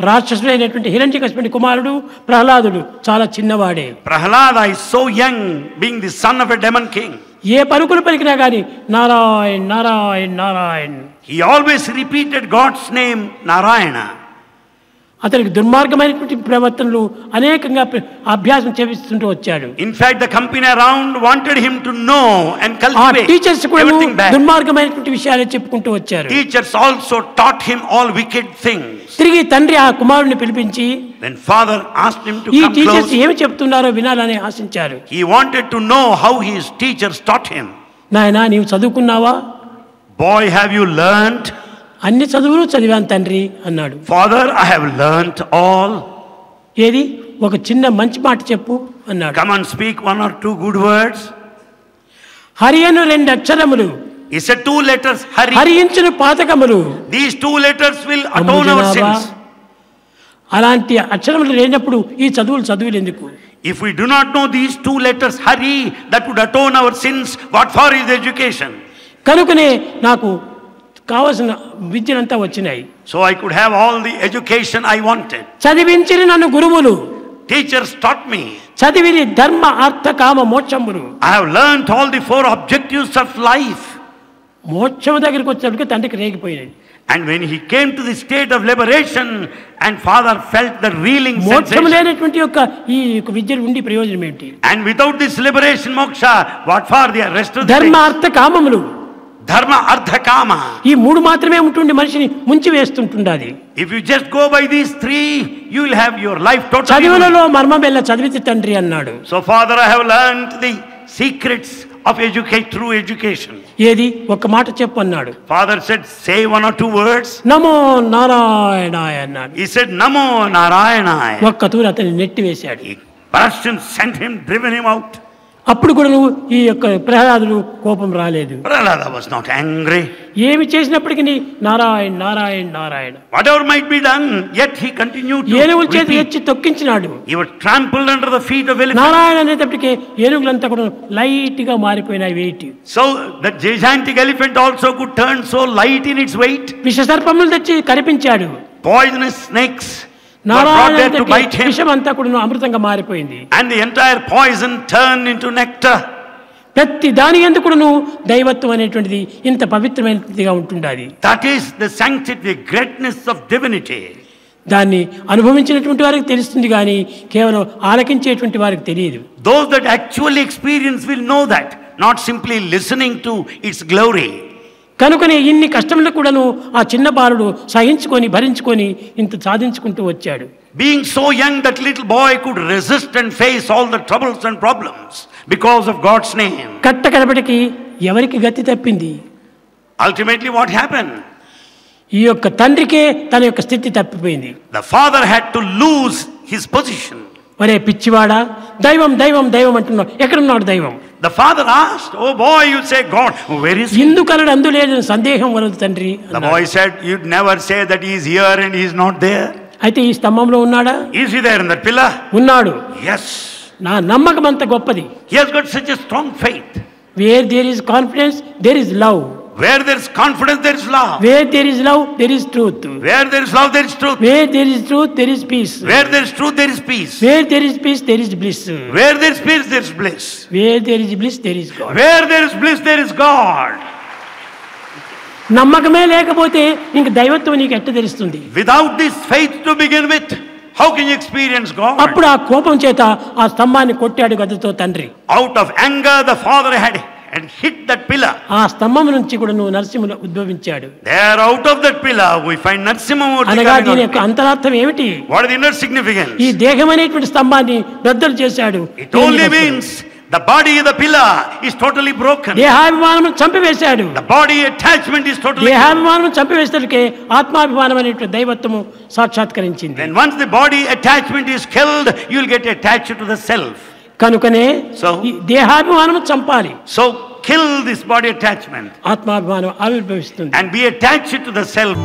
రాక్షసుడైనటువంటి హిరణ్యకశిపుని కుమారుడు ప్రహ్లాదుడు చాలా చిన్నవాడే. Prahlada is so young, being the son of a demon king. ఏ పలుకులు పలికినా కానీ Narayan Narayan Narayan. He always repeated God's name, Narayana. అతనికి దుర్మార్గమైనటువంటి ప్రవర్తనలు అనేకంగా అభ్యాసం చేపిస్తుంటూ వచ్చాడు. In fact, the company around wanted him to know and cultivate teachers కూడా everything bad. దుర్మార్గమైనటువంటి విషయాలే చెప్పుకుంటూ వచ్చారు. Teachers also taught him all wicked things. తిరిగి తండ్రి ఆ కుమారుడిని పిలిపించి When father asked him to ఈ come టీచర్స్ close, ఏమి చెప్తున్నారో వినాలని ఆశించారు. he wanted to know how his teachers taught him. నాయనా నీవు చదువుకున్నావా? Boy, have you learnt? అన్ని చదువులు చదివాను తండ్రి అన్నాడు. Father, I have learnt all. ఏది ఒక చిన్న మంచి మాట చెప్పు అన్నాడు. Come and speak one or two good words. Hari Anu 2 అక్షరములు. He said 2 letters, Hari. హరించును పాతకములు. These 2 letters will atone our sins. అలాంటి అక్షరములు లేనప్పుడు ఈ చదువులు చదువులు ఎందుకు? If we do not know these 2 letters, Hari, that would atone our sins, what for is education? కనుకనే నాకు కావలసిన విద్యలంతా వచ్చినాయి. So I could have all the education I wanted. చదివించిన నన్ను గురువులు. Teachers taught me. చదివిని ధర్మ అర్థ కామ మోక్షములు. I have learnt all the 4 objectives of life. మోక్షము దగ్గరికి వచ్చేటప్పటికి తండ్రికి రేగిపోయినది. And when he came to the state of liberation and father felt the reeling మోక్షము sensation. లేనటువంటి యొక్క ఈ విద్య ఉండి ప్రయోజనం ఏంటి? And without this liberation moksha, what for the rest of the ధర్మ things? అర్థ కామములు. Dharma, Artha, Kama. ఈ 3 మాత్రమే ఉంటుండి మనిషిని ముంచి వేస్తుంటుండాది. If you just go by these 3, you will have your life totally. చదువులలో మర్మం వెళ్ళ చదివితే తండ్రి అన్నాడు. So father, I have learnt the secrets of true education. ఏది ఒక్క మాట చెప్పు అన్నాడు. Father said, say 1 or 2 words. నమో నారాయణాయ అన్నాడు. He said, Namo Narayanaya. ఒక్క తూరి అతన్ని నెట్టి వేశాడు. He burst him, sent him, driven him out. అప్పుడు కూడా నువ్వు ఈ యొక్క ప్రహ్లాదుడు కోపం రాలేదు. Prahlada was not angry. ఏమి చేసినప్పటికీ Narayana Narayana Narayana. Whatever might be done, yet he continued to ఏనుగుల చేతి repeat. ఎచ్చి తొక్కించినాడు. He was trampled under the feet of elephants. Narayana అనేటప్పటికీ ఏనుగులంతా కూడా లైట్ గా మారిపోయినాయి wait. So the gigantic elephant also could turn so light in its weight. విష సర్పములు తెచ్చి కనిపించాడు. Poisonous snakes were brought Narayana there to bite him. విషం అంతా కూడా అమృతంగా మారిపోయింది. And the entire poison turned into nectar. ప్రతి దాని ఎందుకును దైవత్వం అనేటువంటిది ఇంత పవిత్రమైనదిగా ఉంటుండాలి. That is the sanctity, the greatness of divinity. దాన్ని అనుభవించినటువంటి వారికి తెలుస్తుంది కానీ కేవలం ఆలకించేటువంటి వారికి తెలియదు. Those that actually experience will know that, not simply listening to its glory. కనుకనే ఇన్ని కష్టములకు కూడాను ఆ చిన్న బాలుడు సహించుకొని భరించుకొని ఇంత సాధించుకుంటూ వచ్చాడు. Being so young, that little boy could resist and face all the troubles and problems because of God's name. కట్ట కడపటికి ఎవరికి గతి తప్పింది? Ultimately what happened? ఈ యొక్క తండ్రికే తన యొక్క స్థితి తప్పిపోయింది. The father had to lose his position. ఒరే పిచ్చివాడా, దైవం దైవం దైవం అంటున్నావు, ఎక్కడున్నాడు దైవం? The father asked, oh boy, you say God, where is he? ఇందుకలడు అందులేదని సందేహం వలదు తండ్రి. The boy said, you'd never say that he is here and he is not there. అయితే ఈ స్తంభంలో ఉన్నాడా? Is he there in that pillar? ఉన్నాడు. Yes. నా నమ్మకం అంత గొప్పది. He has got such a strong faith. Where there is confidence there is love. Where there is confidence, there is love. Where there is love there is truth. Where there is love, there is truth. Where there is truth there is peace. Where there is truth, there is peace. Where there is peace there is bliss. Where there is peace, there is bliss. Where there is bliss there is God. Where there is bliss, there is God. నమ్మకమే లేకపోతే ఇంక దైవత్వం నీకు ఎట్ట తెలుస్తుంది? Without this faith to begin with, how can you experience God? అప్పుడు ఆ కోపం చేత ఆ స్తంభాన్ని కొట్టాడు గదతో తండ్రి. Out of anger, the father had hit that pillar. ఆ స్తంభం నుంచి కూడా నువ్వు నరసింహుడు ఉద్భవించాడు. There, out of that pillar, we find Narasimhamurti. అనగా దీని యొక్క అంతరార్థం ఏమిటి? What is the inner significance? ఈ దేహం అనేటువంటి స్తంభాన్ని బద్దలు చేశాడు. It only means the body of the pillar is totally broken. దేహాభిమానం చంపివేశాడు. The body attachment is totally broken. దేహాభిమానం చంపివేసరికి ఆత్మాభిమానం అనేటువంటి దైవత్వము సాక్షాత్కరించింది. Then once the body attachment is killed, you will get attached to the self. కనుకనే ఈ దేహాభిమానం చంపాలి. So kill this body attachment ఆత్మాభిమానం ఆవిర్భవిస్తుంది. and be attached to the self.